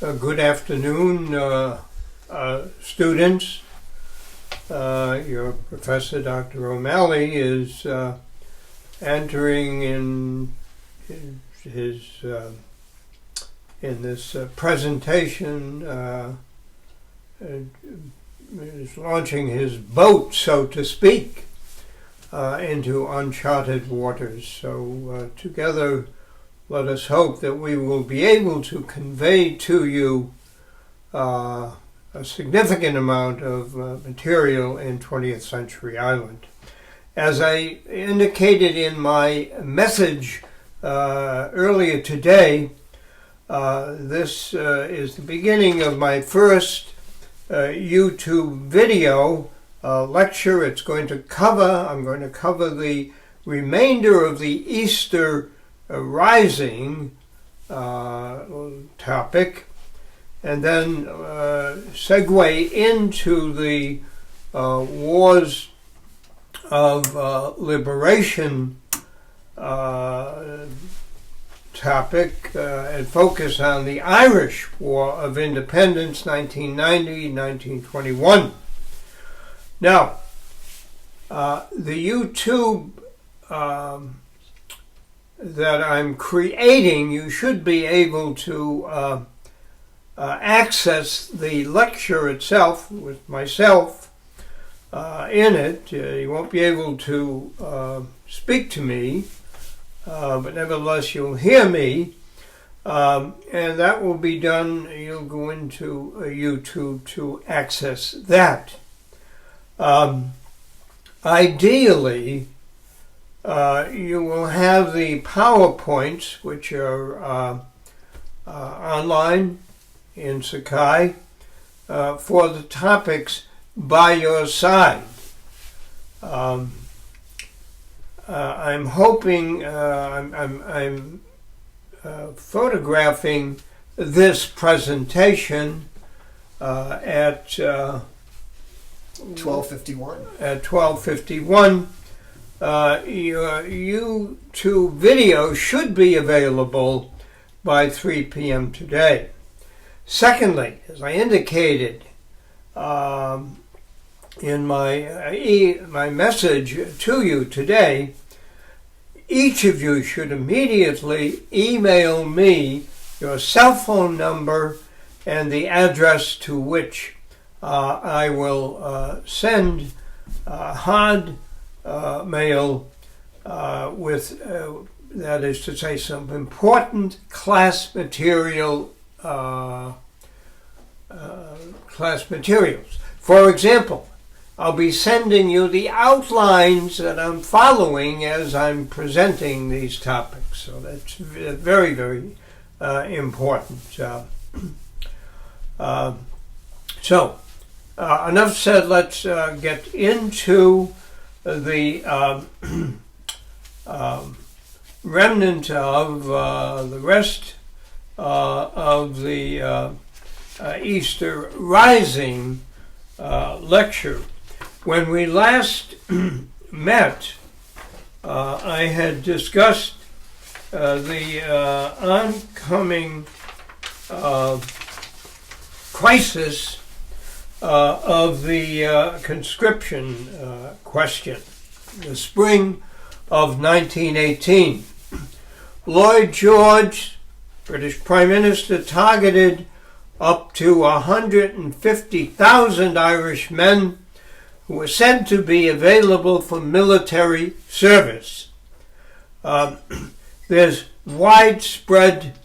Good afternoon, students. Your professor, Dr. O'Malley, is entering in this presentation, is launching his boat, so to speak, into uncharted waters. So together, let us hope that we will be able to convey to you a significant amount of material in 20th Century Ireland. As I indicated in my message earlier today, this is the beginning of my first YouTube video lecture. I'm going to cover the remainder of the Easter rising topic, and then segue into the wars of liberation topic and focus on the Irish War of Independence, 1990-1921. Now, the YouTube that I'm creating, you should be able to access the lecture itself with myself in it. You won't be able to speak to me, but nevertheless you'll hear me, and that will be done. You'll go into YouTube to access that. Ideally, you will have the PowerPoints, which are online in Sakai, for the topics by your side. I'm hoping, I'm photographing this presentation at 12:51. At 12:51. Your YouTube video should be available by 3 p.m. today. Secondly, as I indicated in my message to you today, each of you should immediately email me your cell phone number and the address to which I will send hard mail with, that is to say, some important class materials. For example, I'll be sending you the outlines that I'm following as I'm presenting these topics. So that's very, very important. Enough said. Let's get into the remnant of the rest of the Easter Rising lecture. When we last met, I had discussed the oncoming crisis of the conscription question, the spring of 1918. Lloyd George, British Prime Minister, targeted up to 150,000 Irish men who were said to be available for military service. There's widespread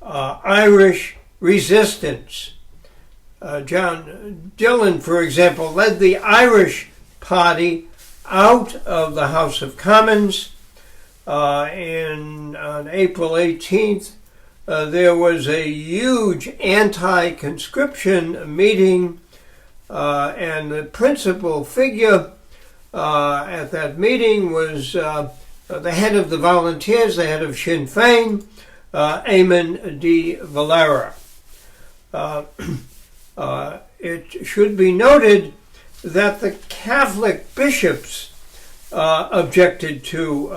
Irish resistance. John Dillon, for example, led the Irish Party out of the House of Commons. On April 18th, there was a huge anti-conscription meeting, and the principal figure at that meeting was the head of the Volunteers, the head of Sinn Fein, Eamon de Valera. It should be noted that the Catholic bishops objected to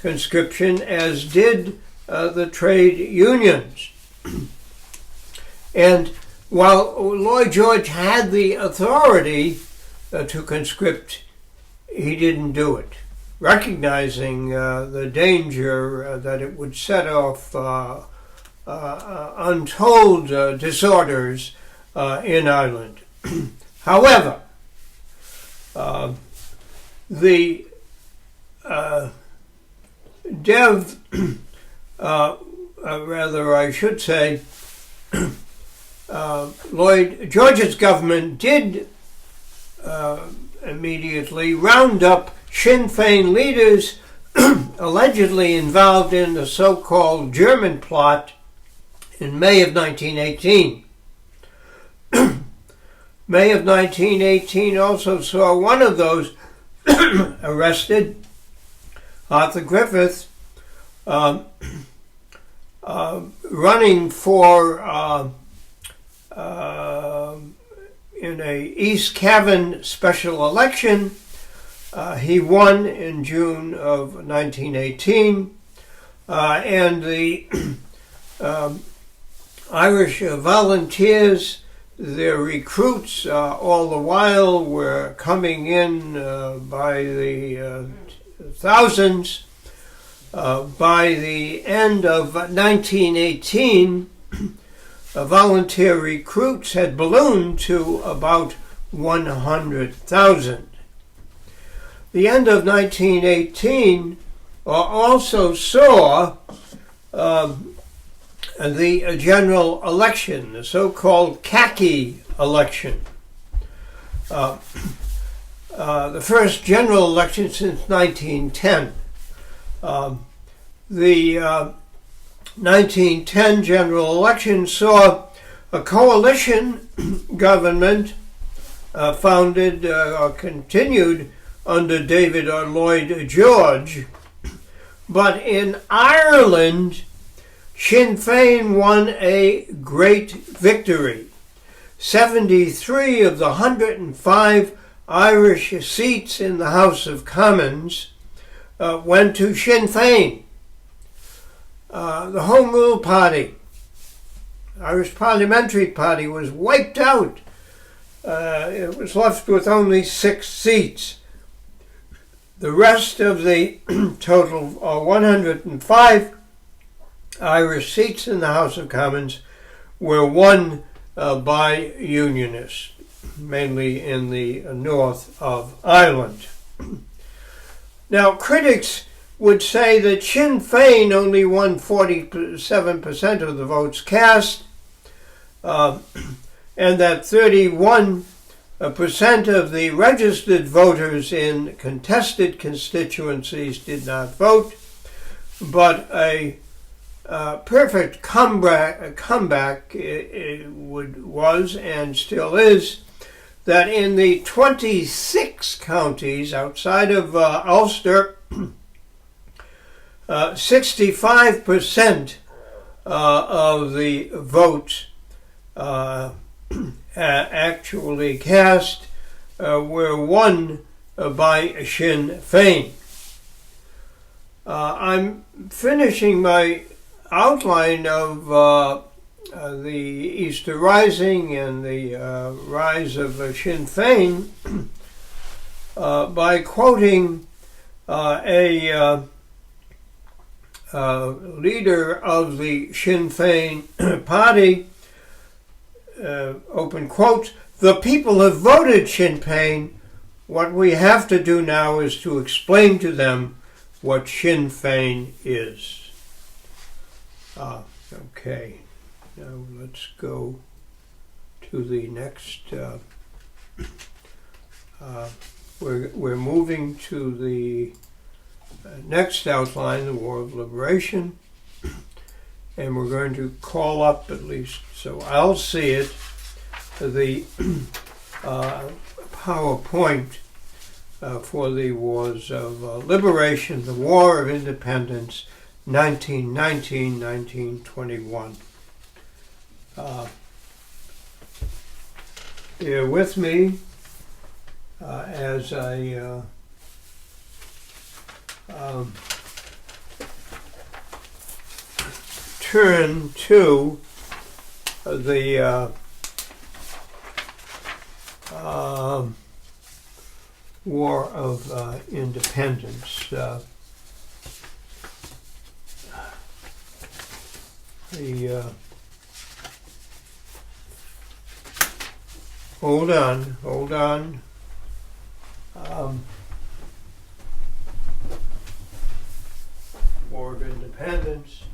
conscription, as did the trade unions. And while Lloyd George had the authority to conscript, he didn't do it, recognizing the danger that it would set off untold disorders in Ireland. However, the rather I should say, Lloyd George's government did immediately round up Sinn Fein leaders allegedly involved in the so-called German plot in May of 1918. May of 1918 also saw one of those arrested, Arthur Griffith, running for in a East Cavan special election. He won in June of 1918, and the Irish volunteers, their recruits, all the while were coming in by the thousands. By the end of 1918, volunteer recruits had ballooned to about 100,000. The end of 1918 also saw the general election, the so-called khaki election. The first general election since 1910. The 1910 general election saw a coalition government founded or continued under David or Lloyd George, but in Ireland, Sinn Féin won a great victory. 73 of the 105 Irish seats in the House of Commons went to Sinn Féin. The Home Rule Party, Irish Parliamentary Party, was wiped out. It was left with only 6 seats. The rest of the total 105 Irish seats in the House of Commons were won by Unionists, mainly in the north of Ireland. Now, critics would say that Sinn Féin only won 47% of the votes cast, and that 31% of the registered voters in contested constituencies did not vote, but a perfect comeback was and still is that in the 26 counties outside of Ulster, 65% of the votes actually cast were won by Sinn Féin. I'm finishing my outline of the Easter Rising and the rise of Sinn Féin by quoting a leader of the Sinn Féin party, open quote, "The people have voted Sinn Féin. What we have to do now is to explain to them what Sinn Féin is." Okay, now let's go to the next. We're moving to the next outline, the War of Liberation, and we're going to call up, at least so I'll see it, the PowerPoint for the Wars of Liberation, the War of Independence, 1919-1921. Bear with me as I turn to the War of Independence. Hold on. War of Independence.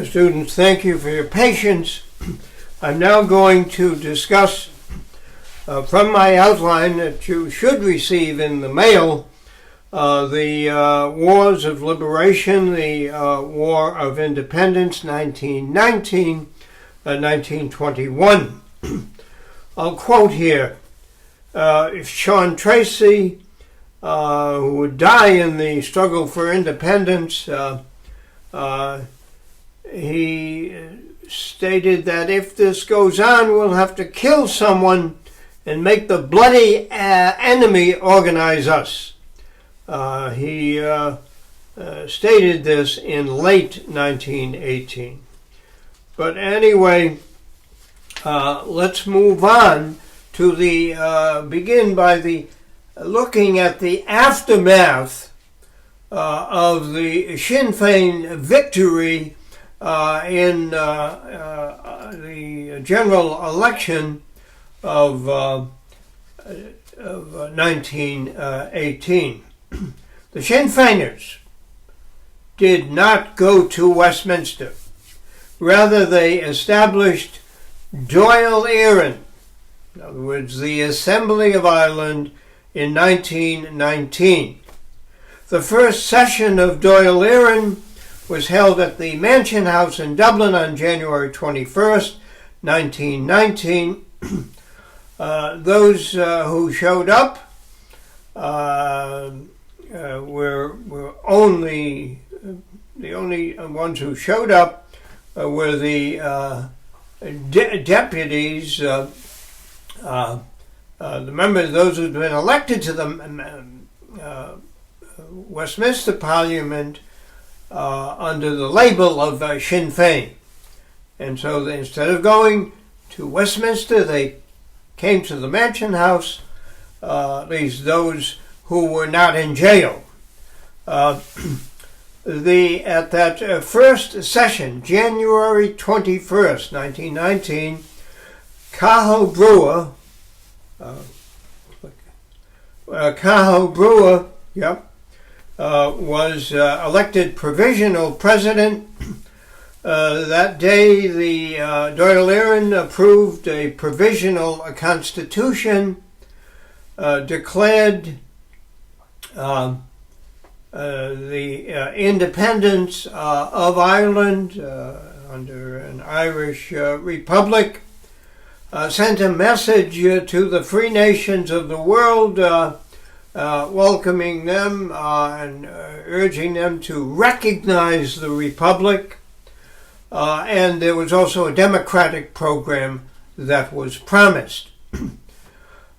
Students, thank you for your patience. I'm now going to discuss from my outline that you should receive in the mail the Wars of Liberation, the War of Independence, 1919, 1921. I'll quote here, if Sean Tracy, who would die in the struggle for independence, he stated that if this goes on, we'll have to kill someone and make the bloody enemy organize us. He stated this in late 1918. But anyway, let's move on to the begin by the looking at the aftermath of the Sinn Fein victory in the general election of 1918. The Sinn Feiners did not go to Westminster. Rather, they established Dáil Éireann, in other words, the Assembly of Ireland, in 1919. The first session of Dáil Éireann was held at the Mansion House in Dublin on January 21st, 1919. Those who showed up were only the only ones who showed up were the deputies. Remember, those who'd been elected to the Westminster Parliament under the label of Sinn Fein. And so instead of going to Westminster, they came to the Mansion House, at least those who were not in jail. At that first session, January 21st, 1919, Cathal Brugha was elected provisional president. That day, the Dáil Éireann approved a provisional constitution, declared the independence of Ireland under an Irish republic, sent a message to the free nations of the world, welcoming them and urging them to recognize the republic. And there was also a democratic program that was promised.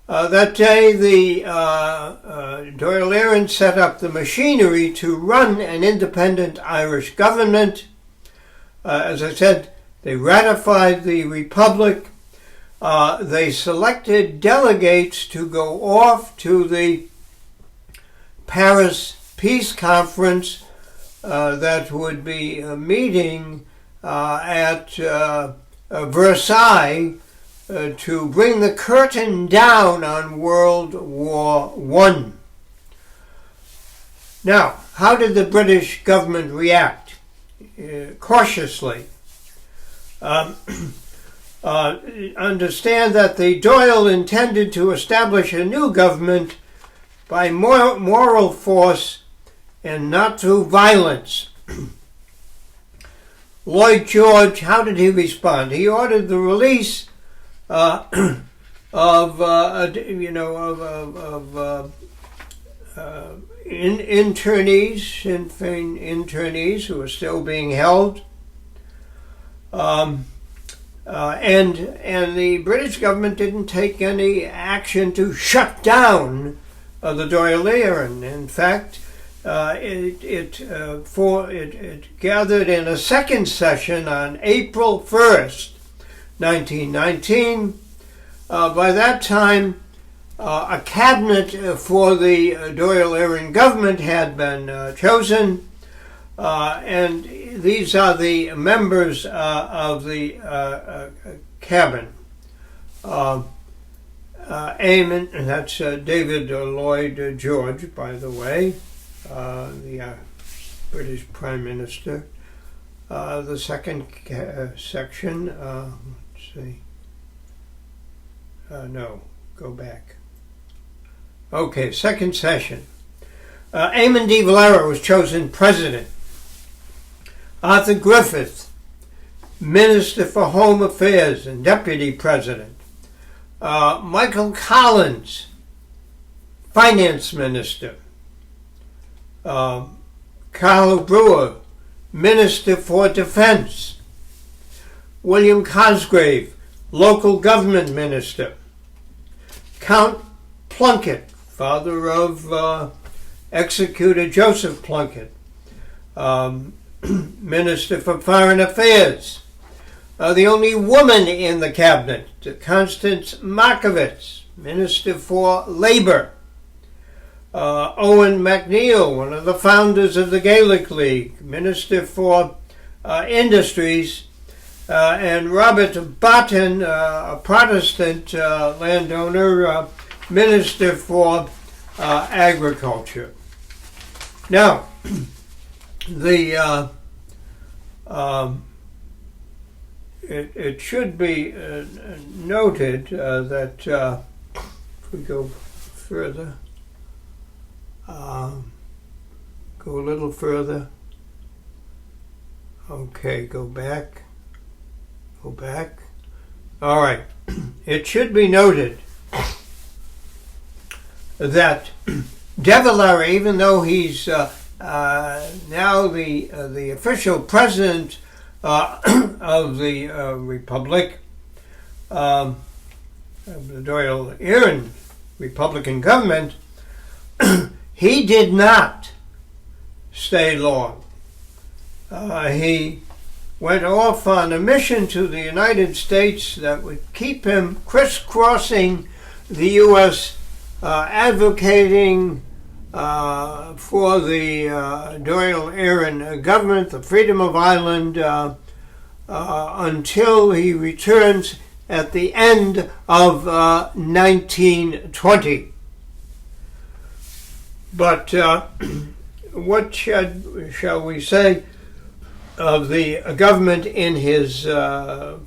That day, the Dáil Éireann set up the machinery to run an independent Irish government. As I said, they ratified the republic. They selected delegates to go off to the Paris Peace Conference that would be meeting at Versailles to bring the curtain down on World War I. Now, how did the British government react? Cautiously. understand that the Doyle intended to establish a new government by moral force and not through violence. Lloyd George, how did he respond? He ordered the release of internees, Sinn Fein internees who are still being held. And the British government didn't take any action to shut down the Doyle era. In fact, it gathered in a second session on April 1st, 1919. By that time, a cabinet for the Doyle-era government had been chosen, and these are the members of the cabinet. Eamon, that's David Lloyd George, by the way, the British Prime Minister. The second section, let's see. No, go back. Okay, second session. Eamon de Valera was chosen president. Arthur Griffith, Minister for Home Affairs and Deputy President. Michael Collins, Finance Minister. Carl Brewer, Minister for Defense. William Cosgrave, Local Government Minister. Count Plunkett, father of executed Joseph Plunkett, Minister for Foreign Affairs. The only woman in the cabinet, Constance Markovitz, Minister for Labor. Owen MacNeill, one of the founders of the Gaelic League, Minister for Industries. And Robert Barton, a Protestant landowner, Minister for Agriculture. Now, it should be noted that if we go further, go a little further. Okay, go back. Go back. All right. It should be noted that de Valera, even though he's now the official president of the Republic, of the Doyle-Erin Republican government, he did not stay long. He went off on a mission to the United States that would keep him crisscrossing the U.S., advocating for the Doyle-Erin government, the freedom of Ireland, until he returns at the end of 1920. But what shall we say of the government in his, as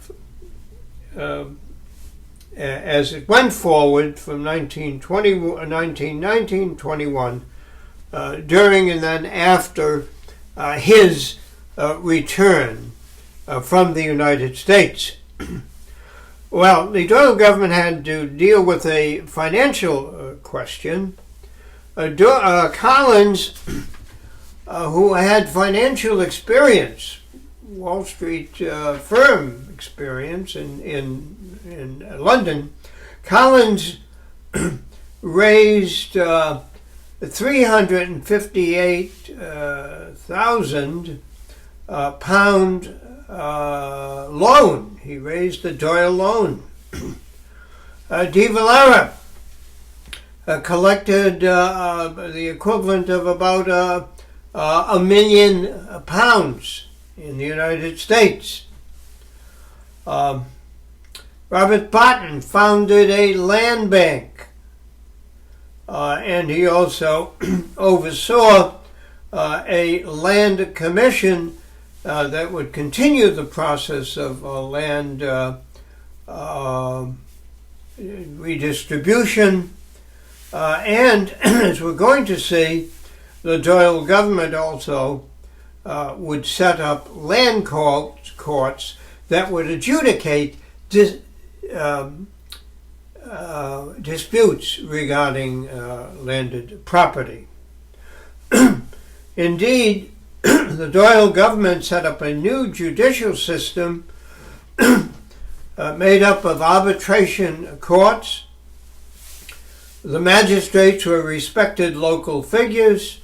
it went forward from 1919-21, during and then after his return from the United States. Well, the Doyle government had to deal with a financial question. Collins, who had financial experience, Wall Street firm experience in London, Collins raised 358,000 pound loan. He raised the Doyle loan. De Valera collected the equivalent of about £1 million in the United States. Robert Barton founded a land bank, and he also oversaw a land commission that would continue the process of land redistribution, and as we're going to see, the Doyle government also would set up land courts that would adjudicate disputes regarding landed property. Indeed, the Doyle government set up a new judicial system made up of arbitration courts. The magistrates were respected local figures.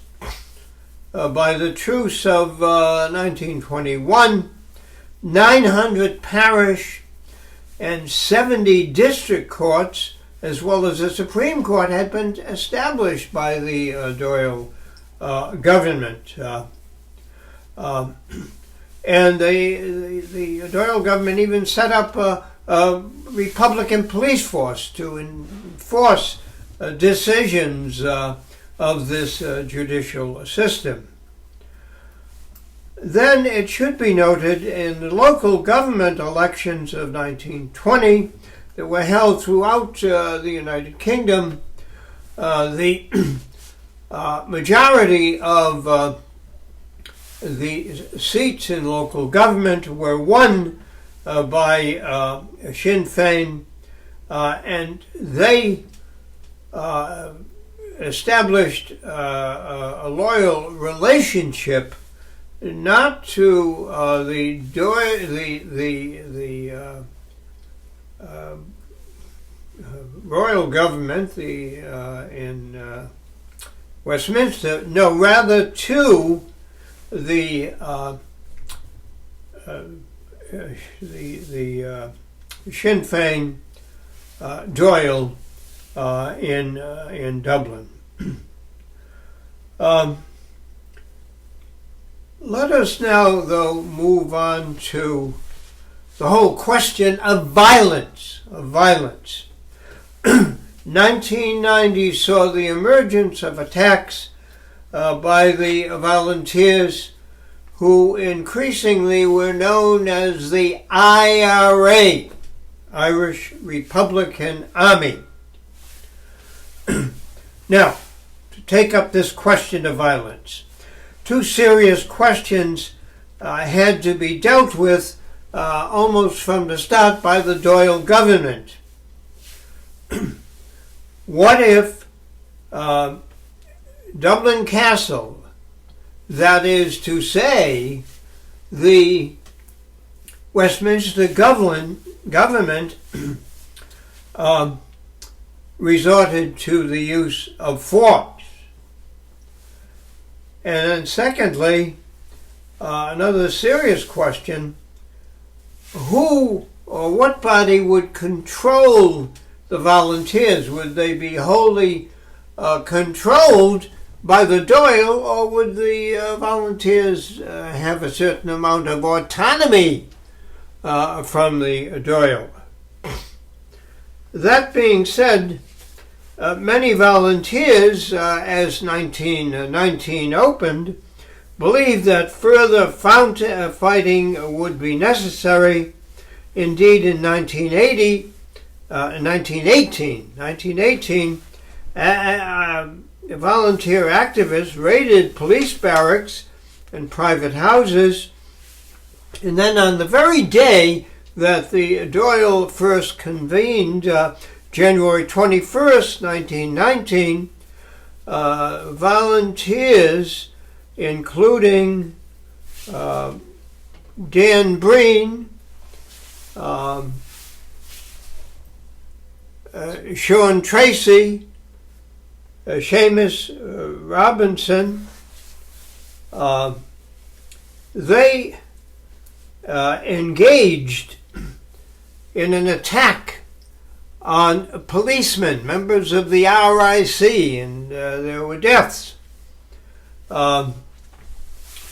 By the truce of 1921, 900 parish and 70 district courts, as well as a Supreme Court, had been established by the Doyle government. And the Doyle government even set up a Republican police force to enforce decisions of this judicial system. Then it should be noted in the local government elections of 1920 that were held throughout the United Kingdom, the majority of the seats in local government were won by Sinn Fein, and they established a loyal relationship not to the royal government in Westminster, no, rather to the Sinn Fein Doyle in Dublin. Let us now, though, move on to the whole question of violence. 1990 saw the emergence of attacks by the volunteers, who increasingly were known as the IRA, Irish Republican Army. Now, to take up this question of violence, two serious questions had to be dealt with almost from the start by the Doyle government. What if Dublin Castle, that is to say, the Westminster government resorted to the use of force? And then secondly, another serious question, who or what body would control the volunteers? Would they be wholly controlled by the Doyle, or would the volunteers have a certain amount of autonomy from the Doyle? That being said, many volunteers, as 1919 opened, believed that further fighting would be necessary. Indeed, in 1918, volunteer activists raided police barracks and private houses, and then on the very day that the Doyle first convened, January 21st, 1919, volunteers, including Dan Breen, Sean Tracy, Seamus Robinson, they engaged in an attack on policemen, members of the RIC, and there were deaths. And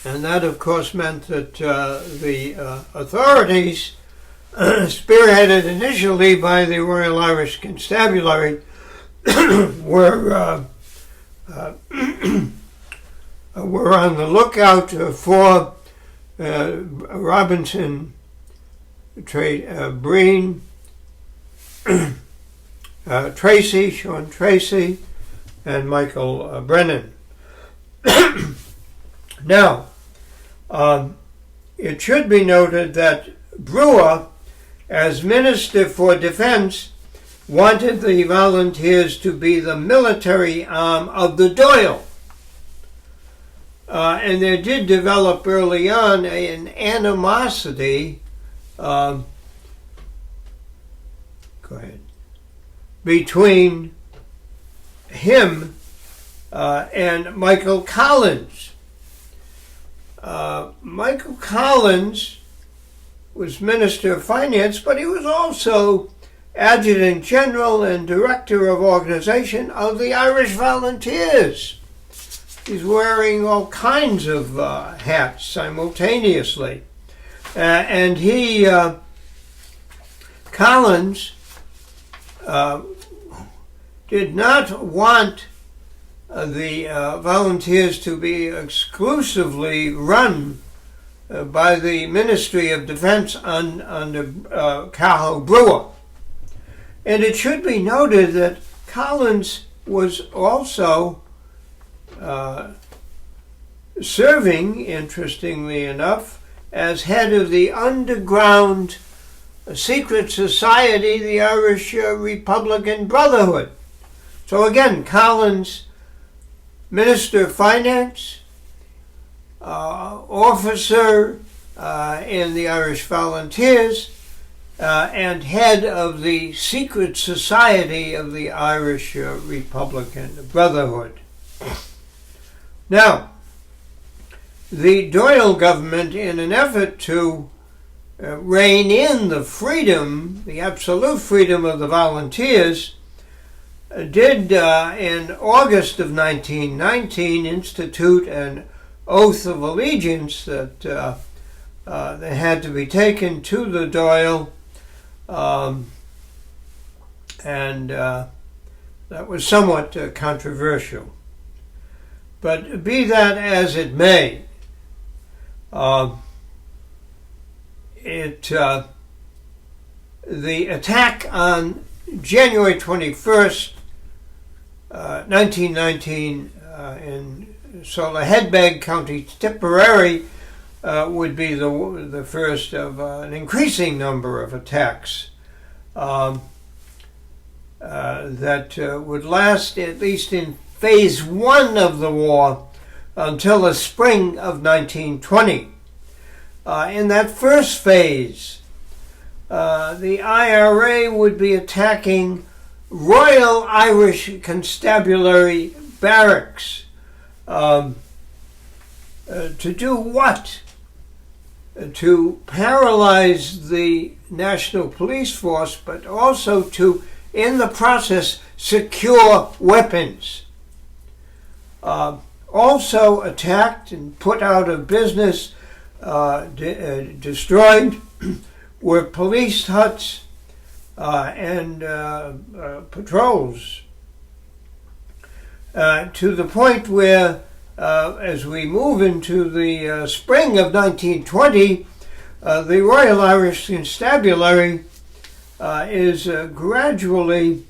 that, of course, meant that the authorities, spearheaded initially by the Royal Irish Constabulary, were on the lookout for Robinson, Breen, Sean Tracy, and Michael Brennan. Now, it should be noted that Brewer, as Minister for Defense, wanted the volunteers to be the military arm of the Doyle. And there did develop early on an animosity between him and Michael Collins. Michael Collins was Minister of Finance, but he was also Adjutant General and Director of Organization of the Irish Volunteers. He's wearing all kinds of hats simultaneously. And Collins did not want the volunteers to be exclusively run by the Ministry of Defense under Cahill Brewer. And it should be noted that Collins was also serving, interestingly enough, as head of the underground secret society, the Irish Republican Brotherhood. So again, Collins, Minister of Finance, officer in the Irish Volunteers, and head of the secret society of the Irish Republican Brotherhood. Now, the Doyle government, in an effort to rein in the freedom, the absolute freedom of the volunteers, did in August of 1919 institute an oath of allegiance that they had to be taken to the Doyle, and that was somewhat controversial. But be that as it may, the attack on January 21st, 1919, in Soloheadbeg, County Tipperary, would be the first of an increasing number of attacks that would last, at least in phase one of the war, until the spring of 1920. In that first phase, the IRA would be attacking Royal Irish Constabulary Barracks. To do what? To paralyze the National Police Force, but also to, in the process, secure weapons. Also attacked and put out of business, destroyed, were police huts and patrols, to the point where, as we move into the spring of 1920, the Royal Irish Constabulary is gradually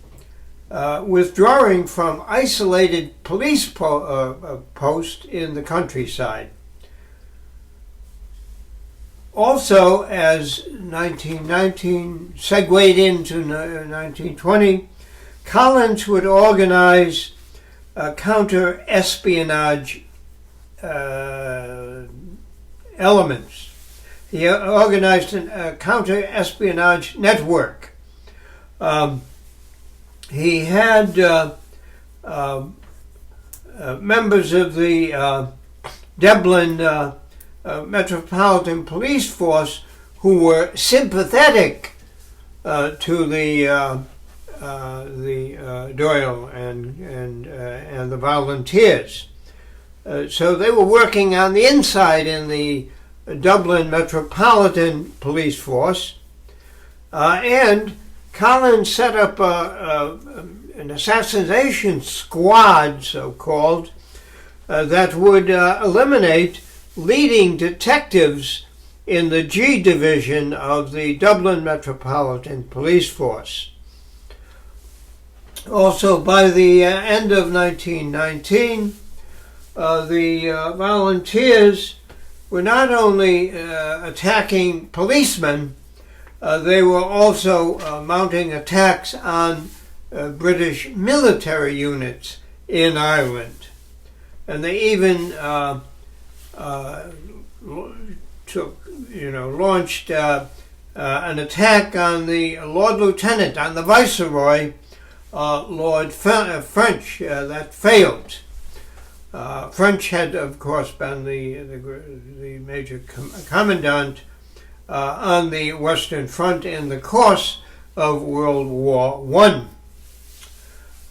withdrawing from isolated police posts in the countryside. Also, as 1919 segued into 1920, Collins would organize counter-espionage elements. He organized a counter-espionage network. He had members of the Dublin Metropolitan Police Force who were sympathetic to the Doyle and the volunteers. So they were working on the inside in the Dublin Metropolitan Police Force, and Collins set up an assassination squad, so-called, that would eliminate leading detectives in the G Division of the Dublin Metropolitan Police Force. Also, by the end of 1919, the volunteers were not only attacking policemen, they were also mounting attacks on British military units in Ireland. And they even launched an attack on the Lord Lieutenant, on the Viceroy, Lord French. That failed. French had, of course, been the major commandant on the Western Front in the course of World War I.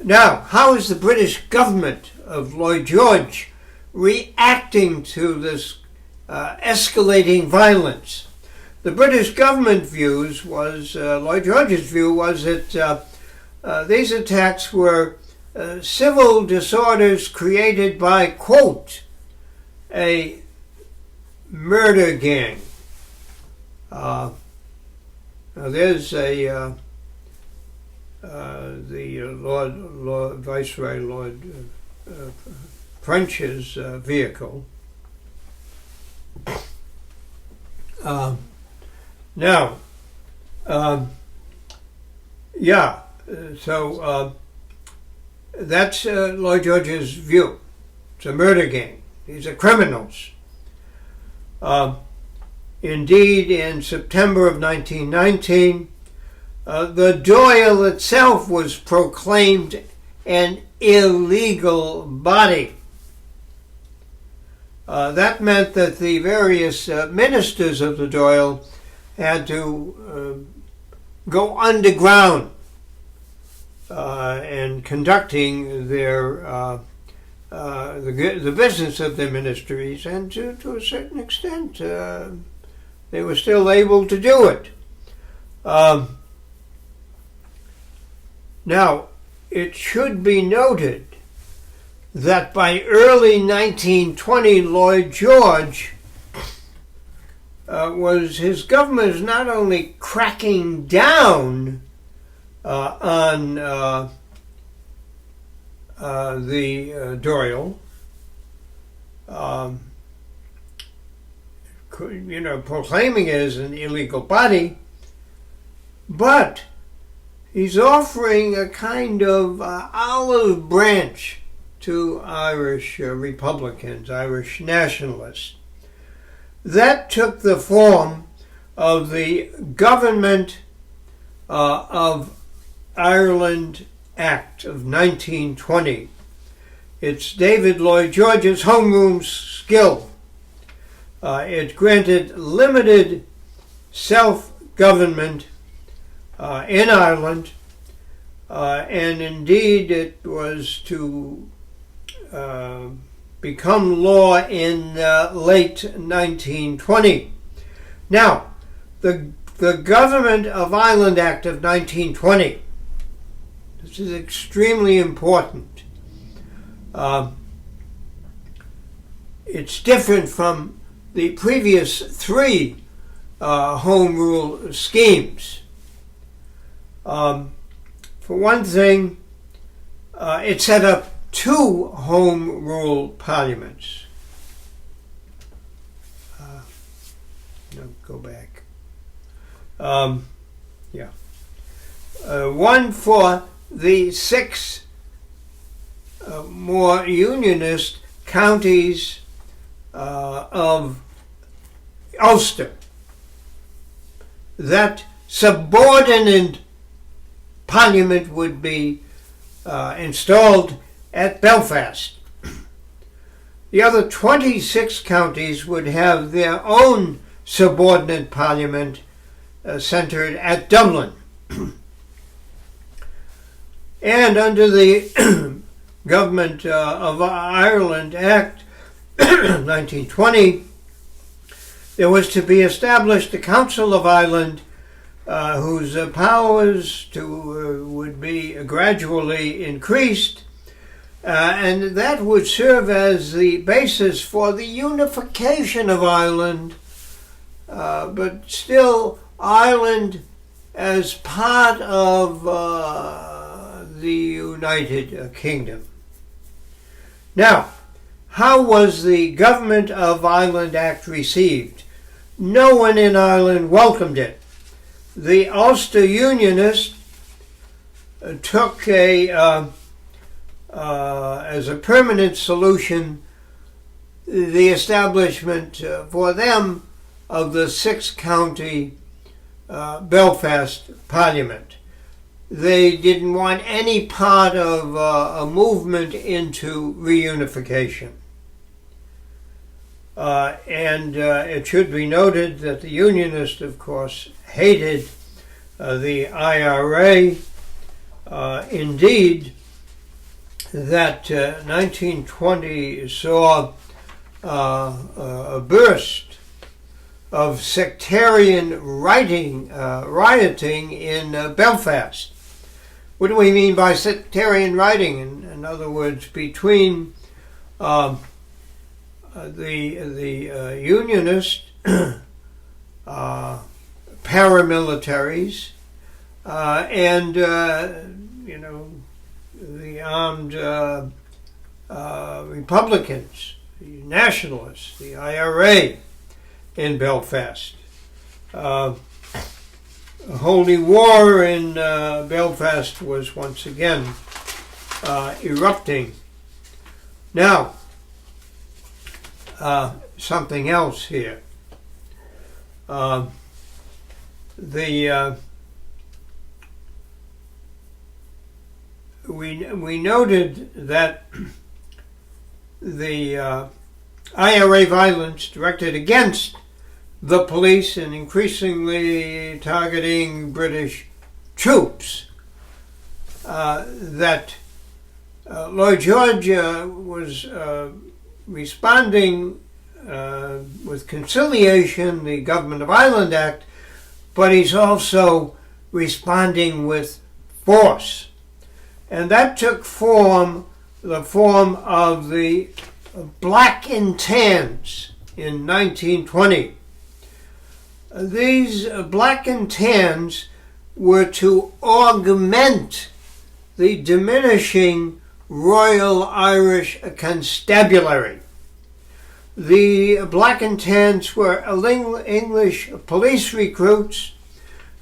Now, how is the British government of Lloyd George reacting to this escalating violence? The British government views was, Lloyd George's view was that these attacks were civil disorders created by, quote, a murder gang. Now there's the Lord Viceroy Lord French's vehicle. So that's Lloyd George's view. It's a murder gang. These are criminals. Indeed, in September of 1919, the Dáil itself was proclaimed an illegal body. That meant that the various ministers of the Dáil had to go underground in conducting their the business of their ministries, and to a certain extent they were still able to do it. Now, it should be noted that by early 1920, Lloyd George his government is not only cracking down on the Dáil, proclaiming it as an illegal body, but he's offering a kind of olive branch to Irish Republicans, Irish nationalists. That took the form of the Government of Ireland Act of 1920. It's David Lloyd George's homeroom skill. It granted limited self-government in Ireland, and indeed it was to become law in late 1920. Now, the Government of Ireland Act of 1920, this is extremely important. It's different from the previous three home rule schemes. For one thing, it set up two home rule parliaments. Go back. One for the six more unionist counties of Ulster. That subordinate parliament would be installed at Belfast. The other 26 counties would have their own subordinate parliament centered at Dublin. And under the Government of Ireland Act 1920, there was to be established the Council of Ireland, whose powers would be gradually increased, and that would serve as the basis for the unification of Ireland, but still Ireland as part of the United Kingdom. Now, how was the Government of Ireland Act received? No one in Ireland welcomed it. The Ulster Unionists took as a permanent solution the establishment for them of the six-county Belfast Parliament. They didn't want any part of a movement into reunification. And it should be noted that the Unionists, of course, hated the IRA. Indeed, that 1920 saw a burst of sectarian rioting in Belfast. What do we mean by sectarian rioting? In other words, between the Unionists, paramilitaries, and the armed Republicans, the Nationalists, the IRA in Belfast. A holy war in Belfast was once again erupting. Now, something else here. We noted that the IRA violence directed against the police and increasingly targeting British troops, that Lloyd George was responding with conciliation, the Government of Ireland Act, but he's also responding with force. And that took the form of the Black and Tans in 1920. These Black and Tans were to augment the diminishing Royal Irish Constabulary. The Black and Tans were English police recruits.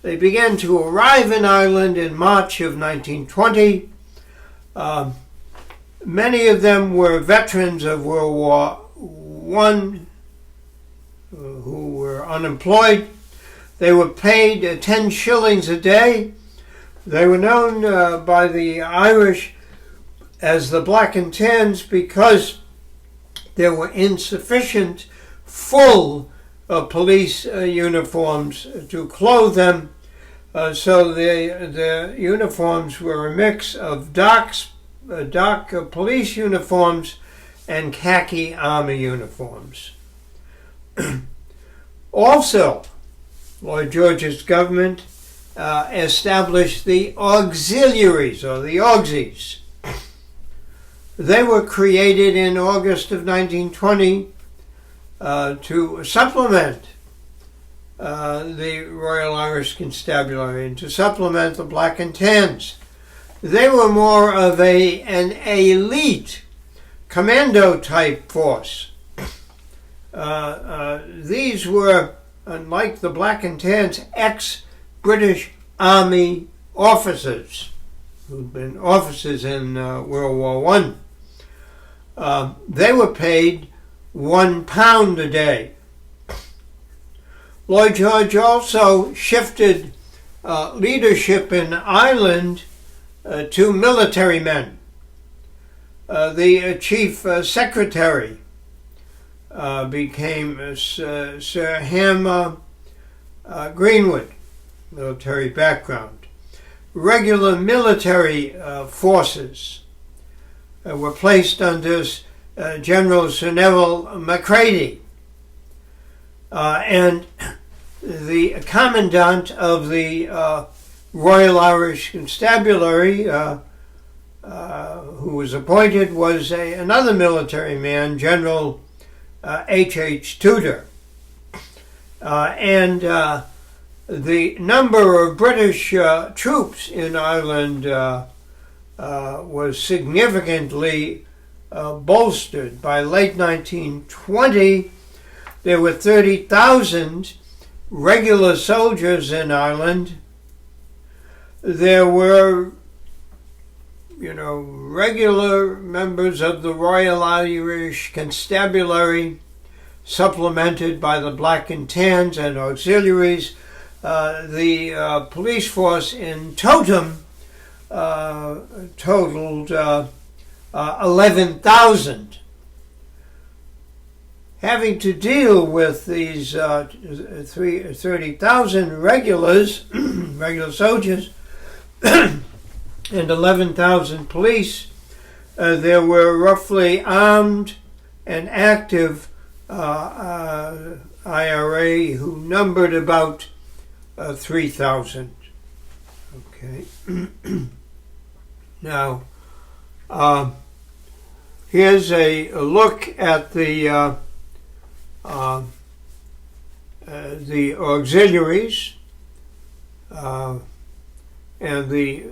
They began to arrive in Ireland in March of 1920. Many of them were veterans of World War I who were unemployed. They were paid 10 shillings a day. They were known by the Irish as the Black and Tans because there were insufficient full police uniforms to clothe them. So the uniforms were a mix of dark police uniforms and khaki army uniforms. Also, Lloyd George's government established the auxiliaries, or the Auxies. They were created in August of 1920 to supplement the Royal Irish Constabulary and to supplement the Black and Tans. They were more of an elite commando type force. These were, unlike the Black and Tans, ex-British Army officers who'd been officers in World War I. They were paid £1 a day. Lloyd George also shifted leadership in Ireland to military men. The chief secretary became Sir Ham Greenwood, military background. Regular military forces were placed under General Sir Neville Macready, and the commandant of the Royal Irish Constabulary, who was appointed, was another military man, General H.H. Tudor. And the number of British troops in Ireland was significantly bolstered. By late 1920, there were 30,000 regular soldiers in Ireland. There were, regular members of the Royal Irish Constabulary, supplemented by the Black and Tans and auxiliaries. The police force in totem totaled 11,000. Having to deal with these 30,000 regulars, regular soldiers, and 11,000 police, there were roughly armed and active IRA who numbered about 3,000. Okay. Now, here's a look at the auxiliaries and the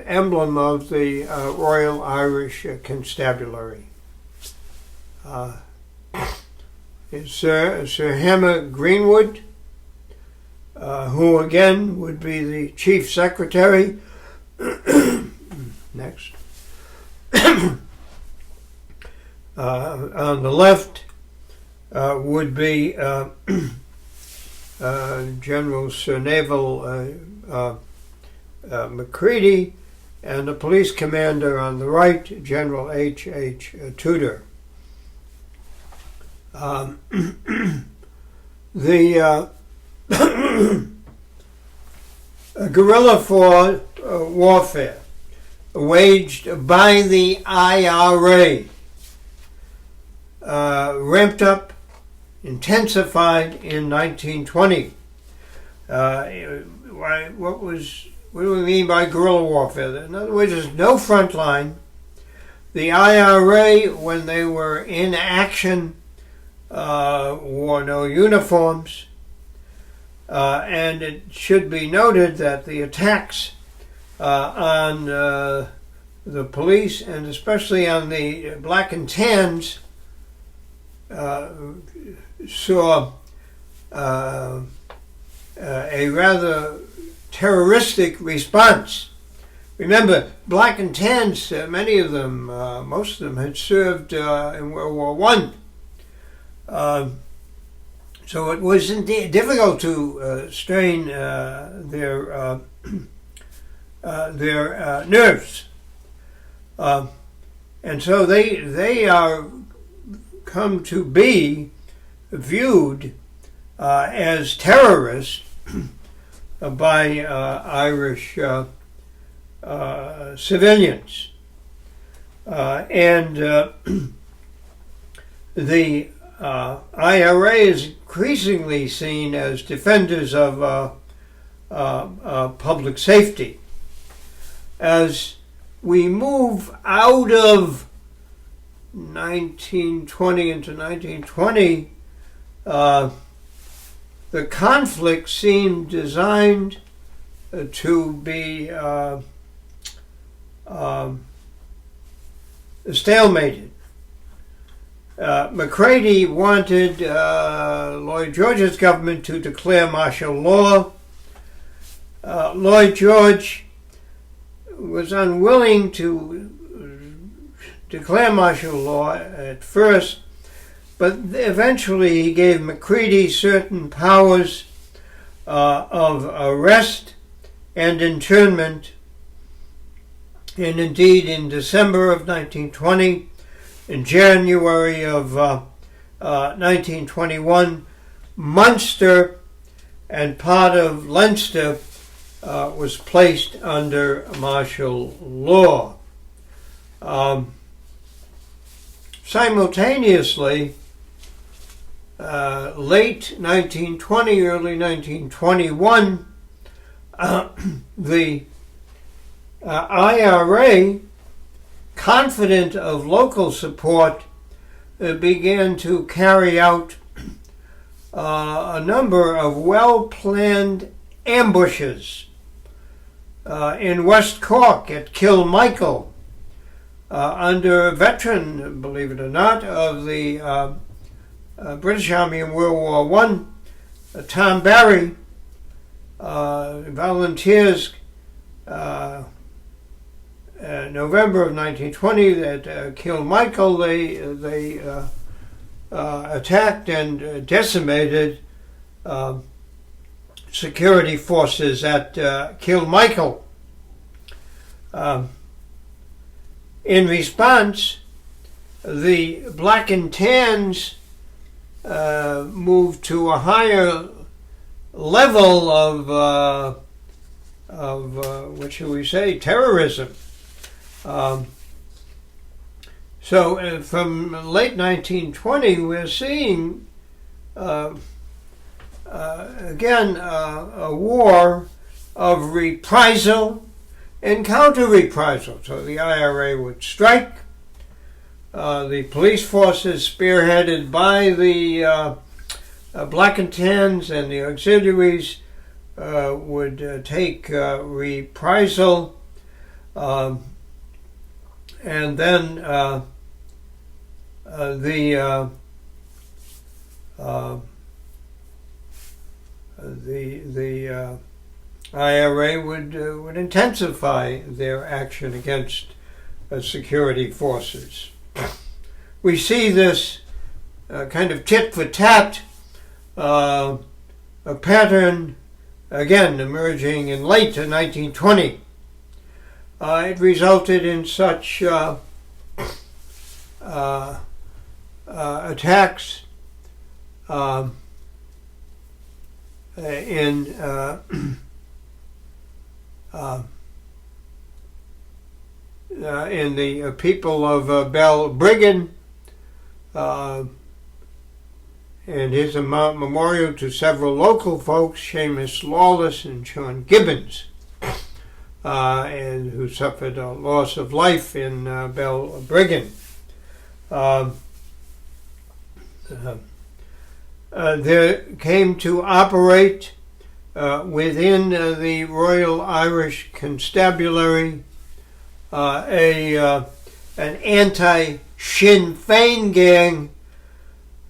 emblem of the Royal Irish Constabulary. Is Sir Hammer Greenwood, who again would be the Chief Secretary. Next. On the left would be General Sir Neville Macready, and the police commander on the right, General H.H. Tudor. The guerrilla warfare waged by the IRA ramped up, intensified in 1920. What do we mean by guerrilla warfare? In other words, there's no front line. The IRA, when they were in action, wore no uniforms. And it should be noted that the attacks on the police, and especially on the Black and Tans, saw a rather terroristic response. Remember, Black and Tans, many of them, most of them had served in World War I. So it was indeed difficult to strain their nerves. And so they are come to be viewed as terrorists by Irish civilians. And the IRA is increasingly seen as defenders of public safety. As we move out of 1920 into 1920, the conflict seemed designed to be stalemated. Macready wanted Lloyd George's government to declare martial law. Lloyd George was unwilling to declare martial law at first, but eventually he gave Macready certain powers of arrest and internment. And indeed, in December of 1920, in January of 1921, Munster and part of Leinster was placed under martial law. Simultaneously, late 1920, early 1921, the IRA, confident of local support, began to carry out a number of well-planned ambushes in West Cork at Kilmichael, under a veteran, believe it or not, of the British Army in World War One, Tom Barry, volunteers November of 1920 that killed Michael. They attacked and decimated security forces that killed Michael. In response, the Black and Tans moved to a higher level of what shall we say, terrorism. So from late 1920, we're seeing again a war of reprisal and counter-reprisal. So the IRA would strike. The police forces, spearheaded by the Black and Tans and the auxiliaries, would take reprisal, and then the IRA would intensify their action against security forces. We see this kind of tit-for-tat a pattern again emerging in late 1920. It resulted in such attacks in the people of Brigham, and here's a memorial to several local folks, Seamus Lawless and Sean Gibbons, and who suffered a loss of life in Brigham. There came to operate within the Royal Irish Constabulary an anti-Sinn Fein gang.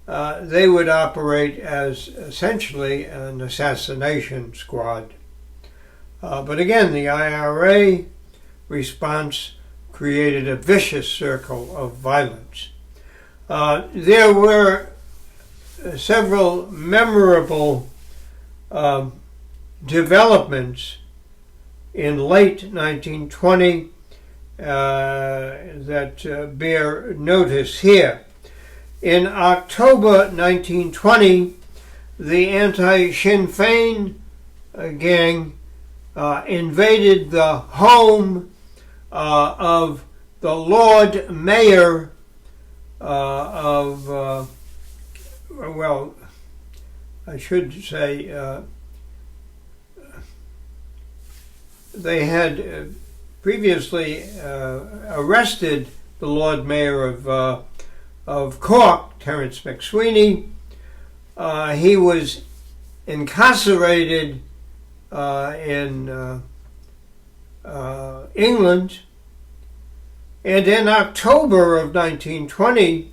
They would operate as essentially an assassination squad. But again, the IRA response created a vicious circle of violence. There were several memorable developments in late 1920 that bear notice here. In October 1920, the anti-Sinn Fein gang invaded the home of the Lord Mayor of, well, I should say, they had previously arrested the Lord Mayor of Cork, Terence McSweeney. He was incarcerated in England, and in October of 1920,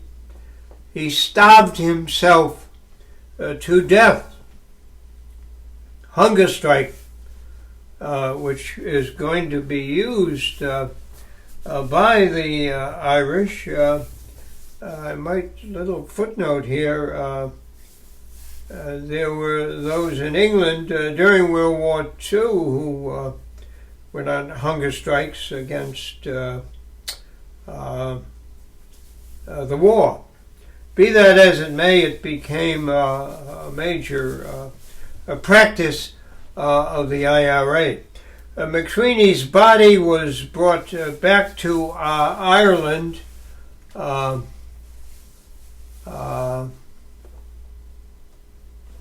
he starved himself to death. Hunger strike, which is going to be used by the Irish. I might, little footnote here, there were those in England during World War II who went on hunger strikes against the war. Be that as it may, it became a major practice of the IRA. McSweeney's body was brought back to Ireland.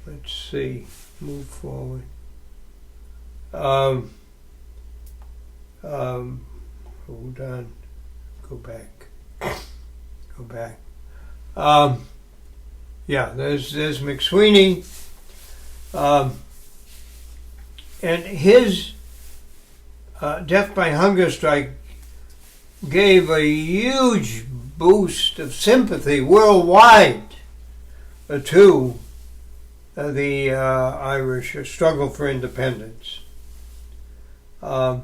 Let's see, move forward. Hold on, go back. Yeah, there's McSweeney, and his death by hunger strike gave a huge boost of sympathy worldwide to the Irish struggle for independence. In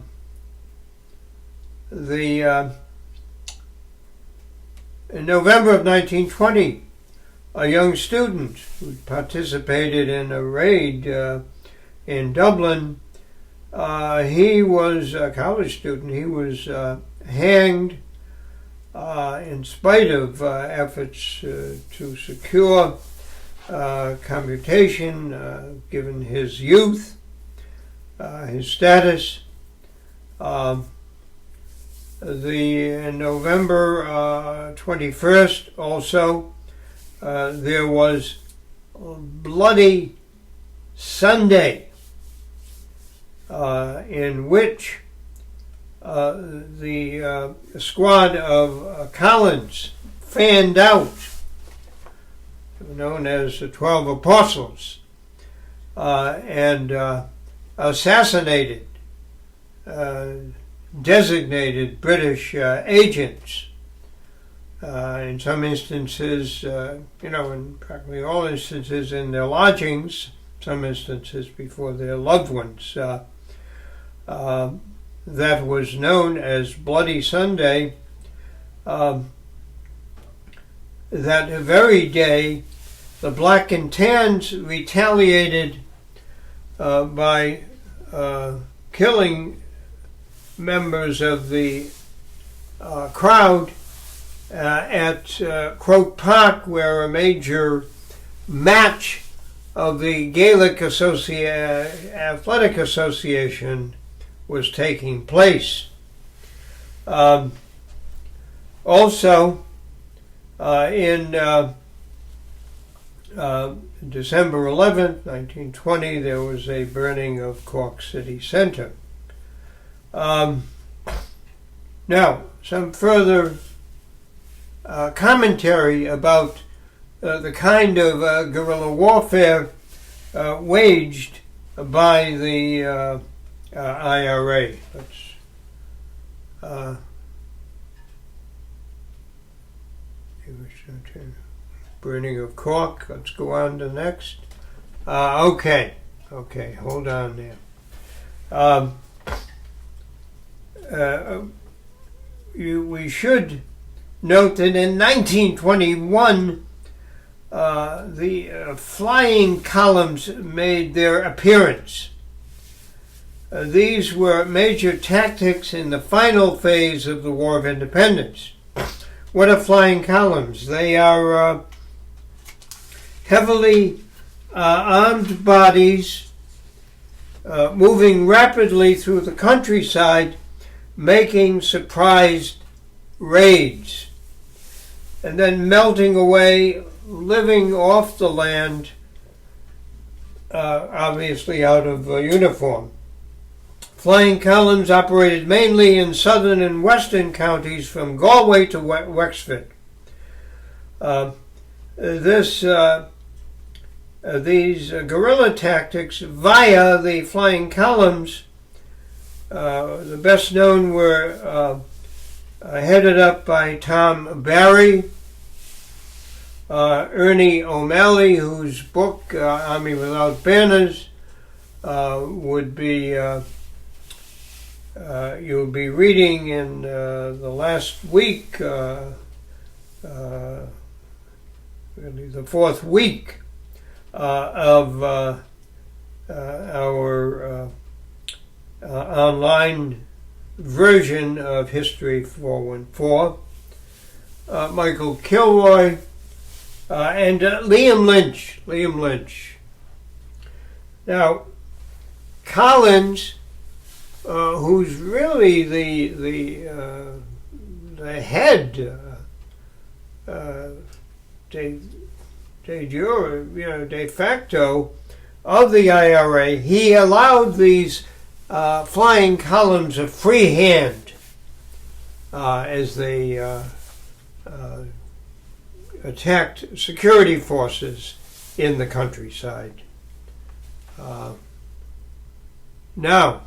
November of 1920, a young student who participated in a raid in Dublin, he was a college student. He was hanged in spite of efforts to secure commutation, given his youth, his status. In November 21st also, there was Bloody Sunday, in which the squad of Collins fanned out, known as the 12 Apostles, and assassinated designated British agents. In some instances, in practically all instances in their lodgings, some instances before their loved ones. That was known as Bloody Sunday. That very day, the Black and Tans retaliated by killing members of the crowd at Croke Park, where a major match of the Gaelic Athletic Association was taking place. Also, in December 11th, 1920, there was a burning of Cork City Centre. Now, some further commentary about the kind of guerrilla warfare waged by the IRA. Burning of Cork. Let's go on to next. Okay, hold on there. We should note that in 1921, the flying columns made their appearance. These were major tactics in the final phase of the War of Independence. What are flying columns? They are heavily armed bodies moving rapidly through the countryside, making surprise raids, and then melting away, living off the land, obviously out of uniform. Flying columns operated mainly in southern and western counties from Galway to Wexford. These guerrilla tactics via the flying columns, the best known were headed up by Tom Barry, Ernie O'Malley, whose book, Army Without Banners, would be you'll be reading in the last week, really the fourth week of our online version of History 414. Michael Kilroy and Liam Lynch. Now, Collins, who's really the head de jure, de facto of the IRA, he allowed these flying columns a free hand as they attacked security forces in the countryside. Now,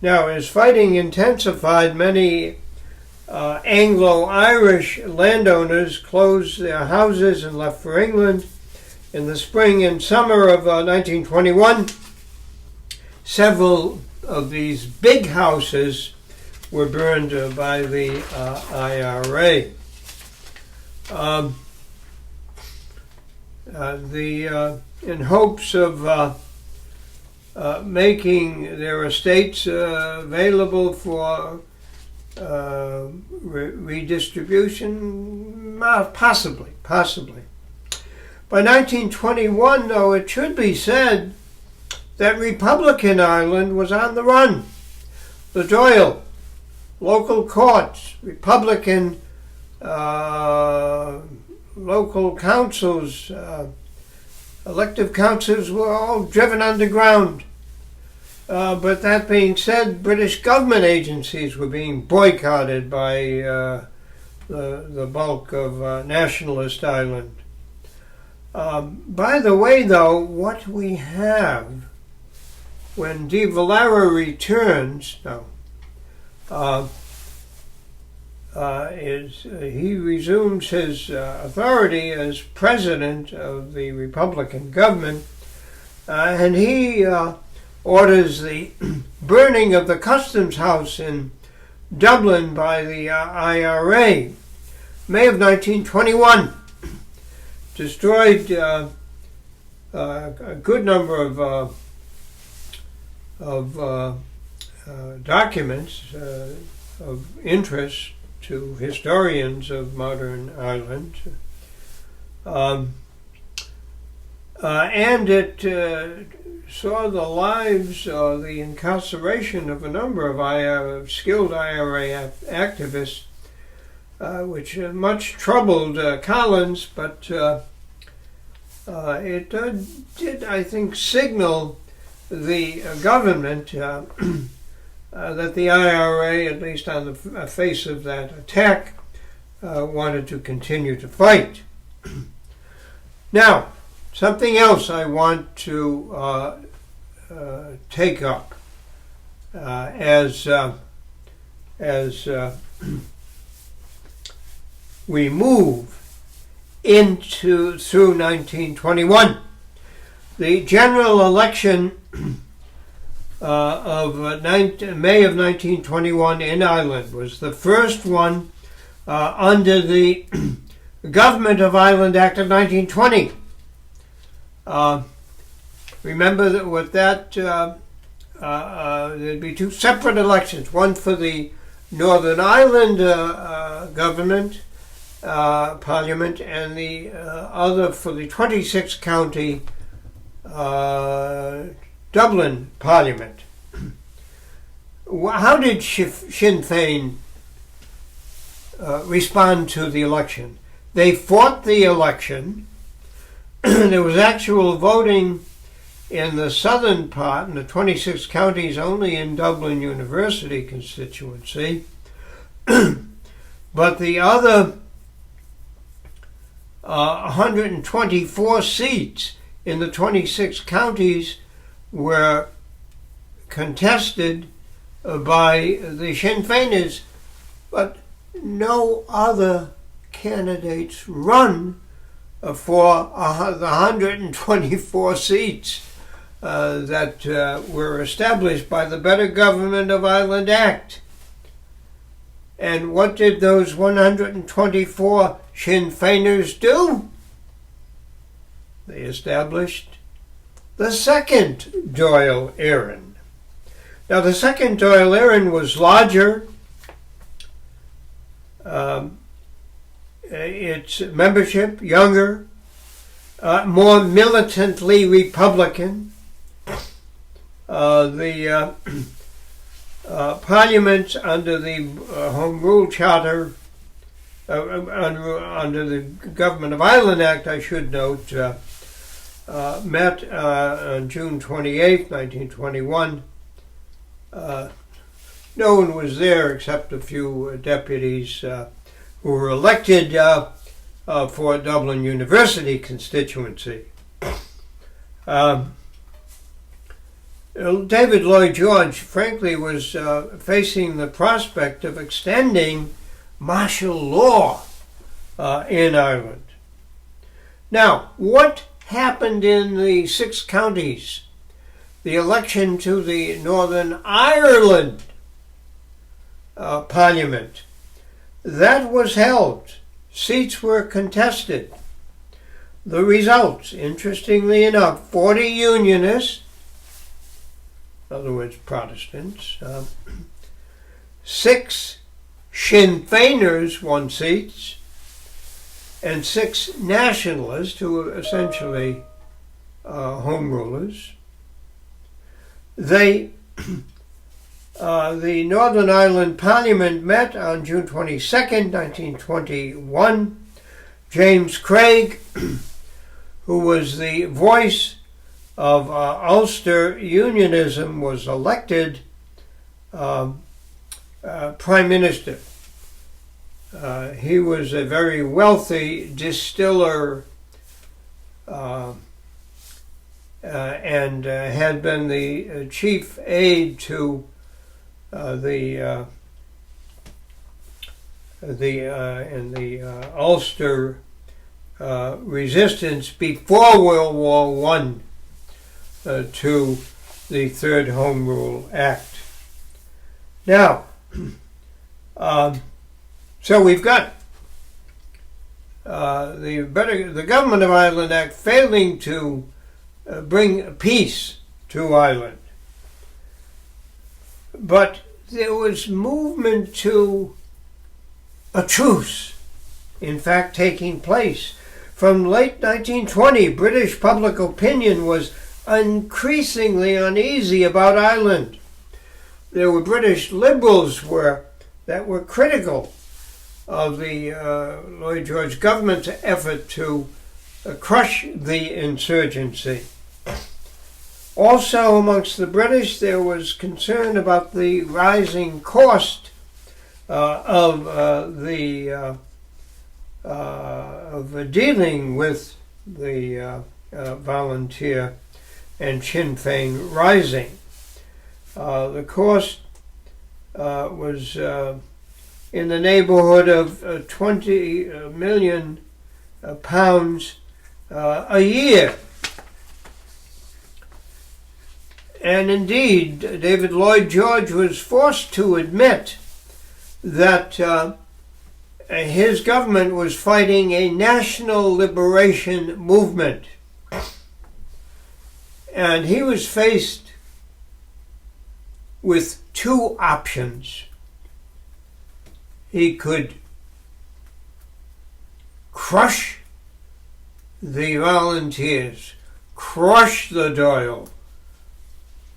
Now, as fighting intensified, many Anglo-Irish landowners closed their houses and left for England. In the spring and summer of 1921, several of these big houses were burned by the IRA. In hopes of making their estates available for redistribution, possibly. By 1921, though, it should be said that Republican Ireland was on the run. The Dáil, local courts, Republican local councils, elective councils were all driven underground. But that being said, British government agencies were being boycotted by the bulk of nationalist Ireland. By the way, though, what we have when De Valera returns, he resumes his authority as president of the Republican government, and he orders the burning of the customs house in Dublin by the IRA, May of 1921. Destroyed a good number of documents of interest to historians of modern Ireland, and it saw the lives or the incarceration of a number of skilled IRA activists, which much troubled Collins, but it did, I think, signal the government that the IRA, at least on the face of that attack, wanted to continue to fight. Now, something else I want to take up as we move through 1921. The general election of May of 1921 in Ireland was the first one under the Government of Ireland Act of 1920. Remember that with that there'd be two separate elections, one for the Northern Ireland government, parliament, and the other for the 26 county Dublin Parliament. How did Sinn Fein respond to the election? They fought the election. There was actual voting in the southern part, in the 26 counties, only in Dublin University constituency. But the other 124 seats in the 26 counties were contested by the Sinn Feiners, but no other candidates run for the 124 seats that were established by the Better Government of Ireland Act. And what did those 124 Sinn Feiners do? They established the second Dáil Éireann. Now, the second Dáil Éireann was larger. Its membership younger, more militantly Republican. The Parliament under the Home Rule Charter, under the Government of Ireland Act, I should note, met on June 28, 1921. No one was there except a few deputies who were elected for Dublin University constituency. David Lloyd George, frankly, was facing the prospect of extending martial law in Ireland. Now, what happened in the 6 counties? The election to the Northern Ireland Parliament. That was held. Seats were contested. The results, interestingly enough, 40 Unionists, in other words, Protestants, 6 Sinn Feiners won seats, and 6 Nationalists, who were essentially home rulers. The Northern Ireland Parliament met on June 22nd, 1921. James Craig, who was the voice of Ulster Unionism, was elected Prime Minister. He was a very wealthy distiller and had been the chief aide to the Ulster resistance before World War I to the Third Home Rule Act. Now, so we've got the Government of Ireland Act failing to bring peace to Ireland. But there was movement to a truce, in fact, taking place. From late 1920, British public opinion was increasingly uneasy about Ireland. There were British liberals that were critical of the Lloyd George government's effort to crush the insurgency. Also amongst the British, there was concern about the rising cost of dealing with the volunteer and Sinn Féin rising. The cost was in the neighborhood of 20 million pounds a year. And indeed, David Lloyd George was forced to admit that his government was fighting a national liberation movement. And he was faced with 2 options. He could crush the volunteers, crush the Dáil,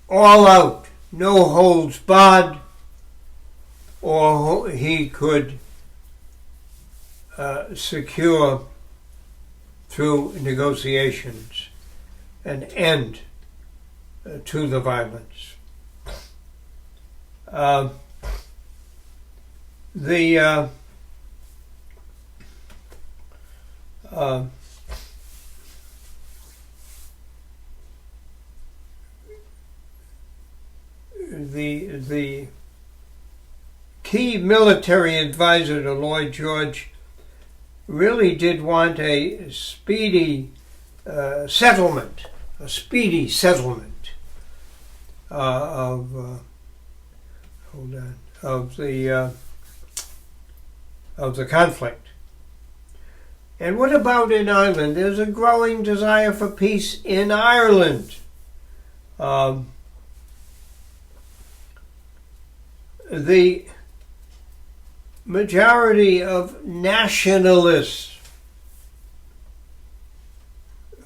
all out, no holds barred, or he could secure through negotiations an end to the violence. The key military advisor to Lloyd George really did want a speedy settlement of the conflict. And what about in Ireland? There's a growing desire for peace in Ireland. The majority of nationalists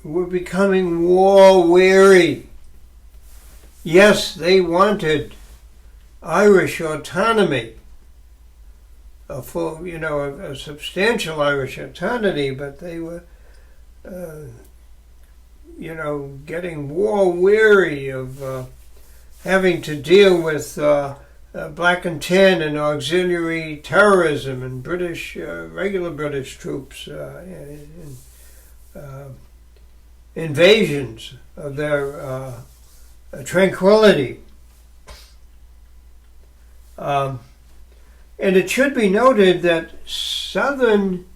were becoming war weary. Yes, they wanted Irish autonomy, a substantial Irish autonomy, but they were, getting war weary of having to deal with Black and Tan and auxiliary terrorism and regular British troops invasions of their tranquility. And it should be noted that Southern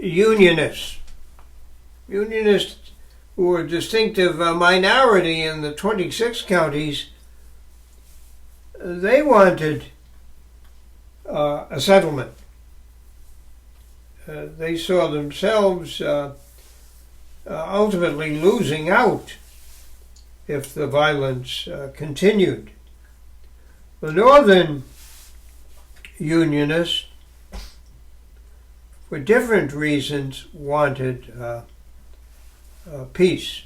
Unionists who were a distinctive minority in the 26 counties, they wanted a settlement. They saw themselves ultimately losing out if the violence continued. The Northern Unionists, for different reasons, wanted peace.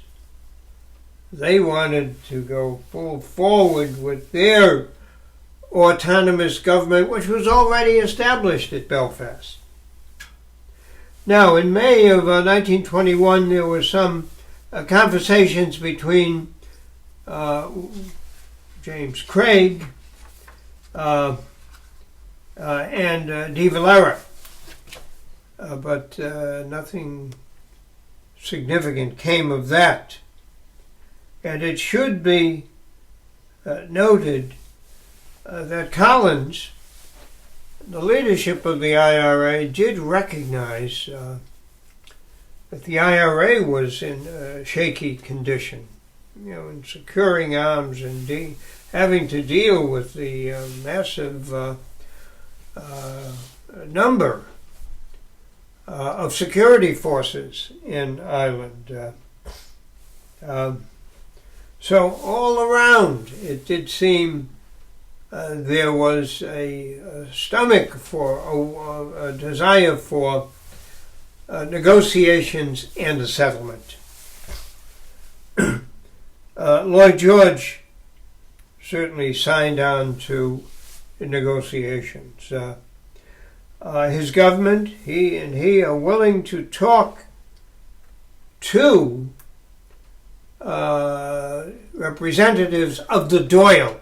They wanted to go full forward with their autonomous government, which was already established at Belfast. Now, in May of 1921, there were some conversations between James Craig and de Valera, but nothing significant came of that. And it should be noted that Collins, the leadership of the IRA, did recognize that the IRA was in a shaky condition, in securing arms and having to deal with the massive number of security forces in Ireland. So all around, it did seem there was a stomach for a desire for negotiations and a settlement. Lloyd George certainly signed on to negotiations. His government, he are willing to talk to representatives of the Dáil.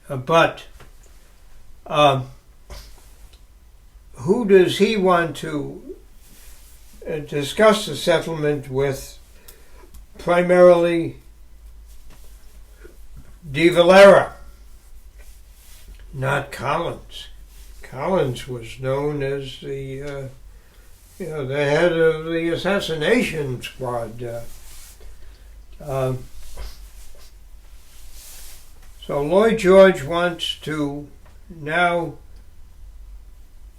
But who does he want to discuss the settlement with? Primarily de Valera, not Collins. Collins was known as the head of the assassination squad. So Lloyd George wants to now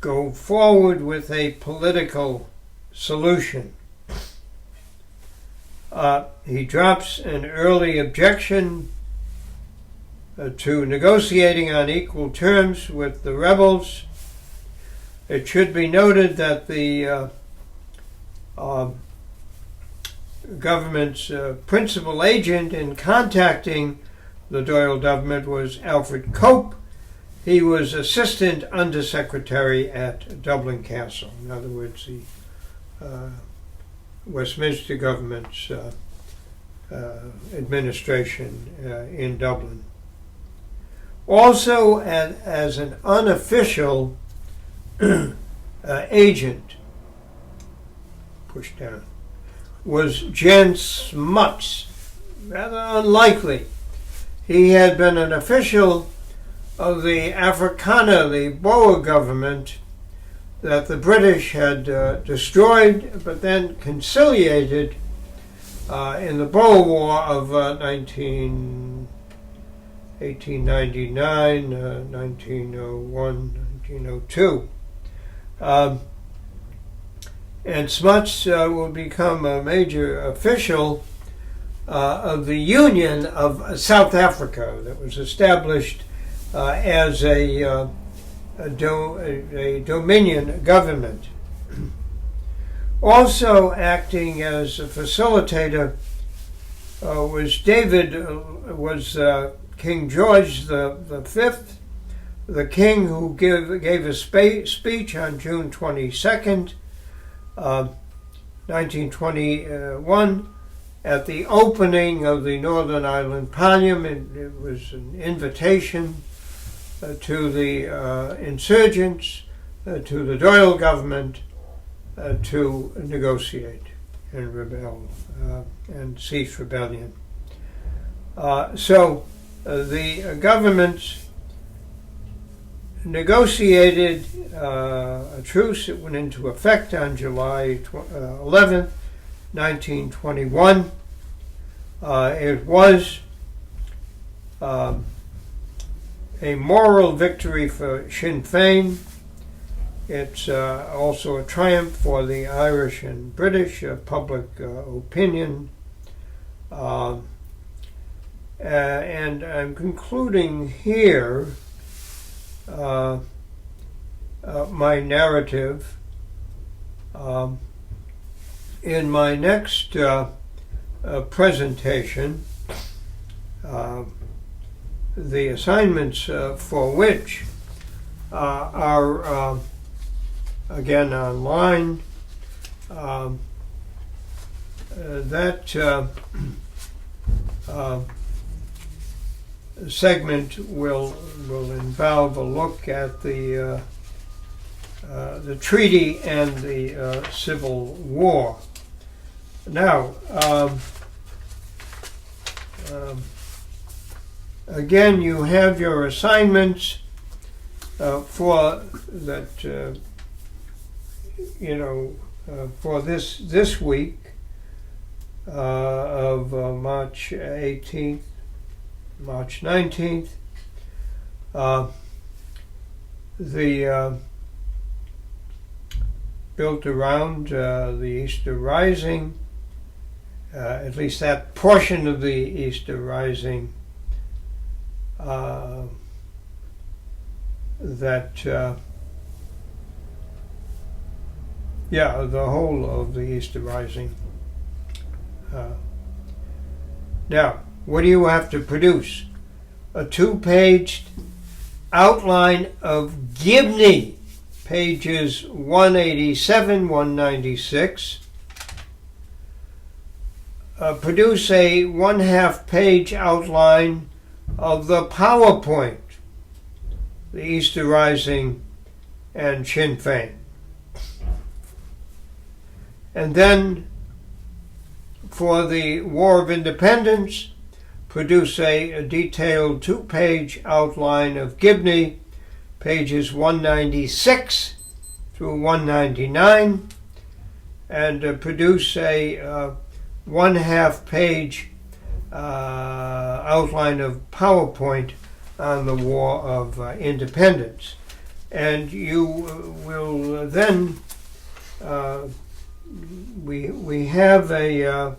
go forward with a political solution. He drops an early objection to negotiating on equal terms with the rebels. It should be noted that the government's principal agent in contacting the Dáil government was Alfred Cope. He was assistant undersecretary at Dublin Castle. In other words, the Westminster government's administration in Dublin. Also, as an unofficial agent, pushed down, was Jan Smuts. Rather unlikely. He had been an official of the Africana, the Boer government, that the British had destroyed, but then conciliated in the Boer War of 1899, 1901, 1902. And Smuts will become a major official of the Union of South Africa that was established as a Dominion government. Also acting as a facilitator was King George V, the king who gave a speech on June 22nd, 1921, at the opening of the Northern Ireland Parliament. It was an invitation to the insurgents, to the Dáil government, to negotiate. and rebel and cease rebellion. So the government negotiated a truce that went into effect on July 11th, 1921. It was a moral victory for Sinn Fein. It's also a triumph for the Irish and British public opinion. And I'm concluding here my narrative. In my next presentation, the assignments for which are again online, that segment will involve a look at the treaty and the Civil War. Now, again, you have your assignments for that. For this week of March 18th, March 19th, the built around the Easter Rising, at least that portion of the Easter Rising the whole of the Easter Rising. Now, what do you have to produce? A 2-page outline of Gibney, pages 187, 196. Produce a 1/2-page outline of the PowerPoint, the Easter Rising and Sinn Fein. And then, for the War of Independence, produce a detailed 2-page outline of Gibney, pages 196 through 199, and produce a 1/2-page outline of PowerPoint on the War of Independence. And you will then we have an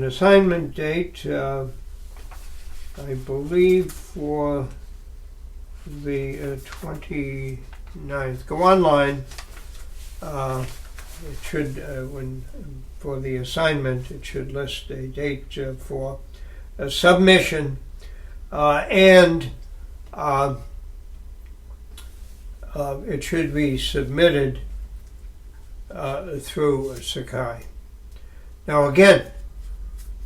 assignment date, I believe, for the 29th. Go online. It should, for the assignment, it should list a date for a submission, and it should be submitted through Sakai. Now again,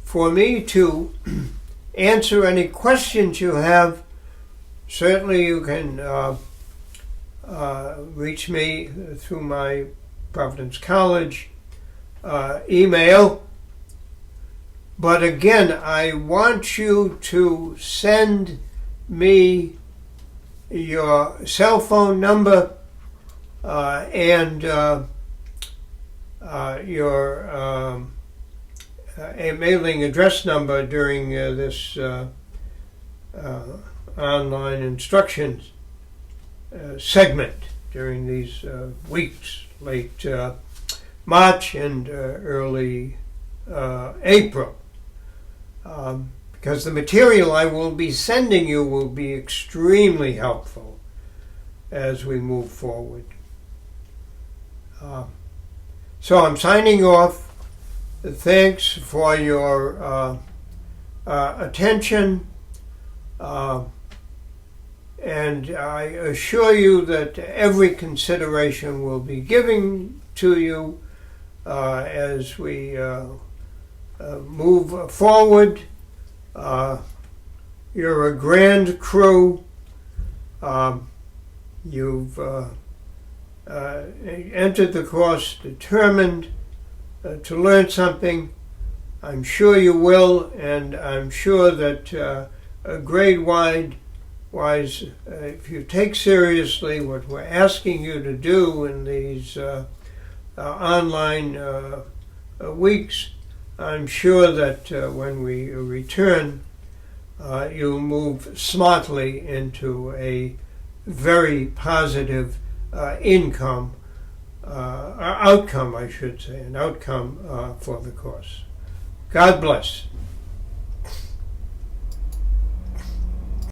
for me to answer any questions you have, certainly you can reach me through my Providence College email. But again, I want you to send me your cell phone number and your a mailing address number during this online instructions segment during these weeks, late March and early April. Because the material I will be sending you will be extremely helpful as we move forward. So I'm signing off. Thanks for your attention, and I assure you that every consideration will be given to you as we move forward. You're a grand crew. You've entered the course determined to learn something. I'm sure you will, and I'm sure that grade-wise, if you take seriously what we're asking you to do in these online weeks, I'm sure that when we return, you'll move smartly into a very positive outcome, I should say, an outcome for the course. God bless.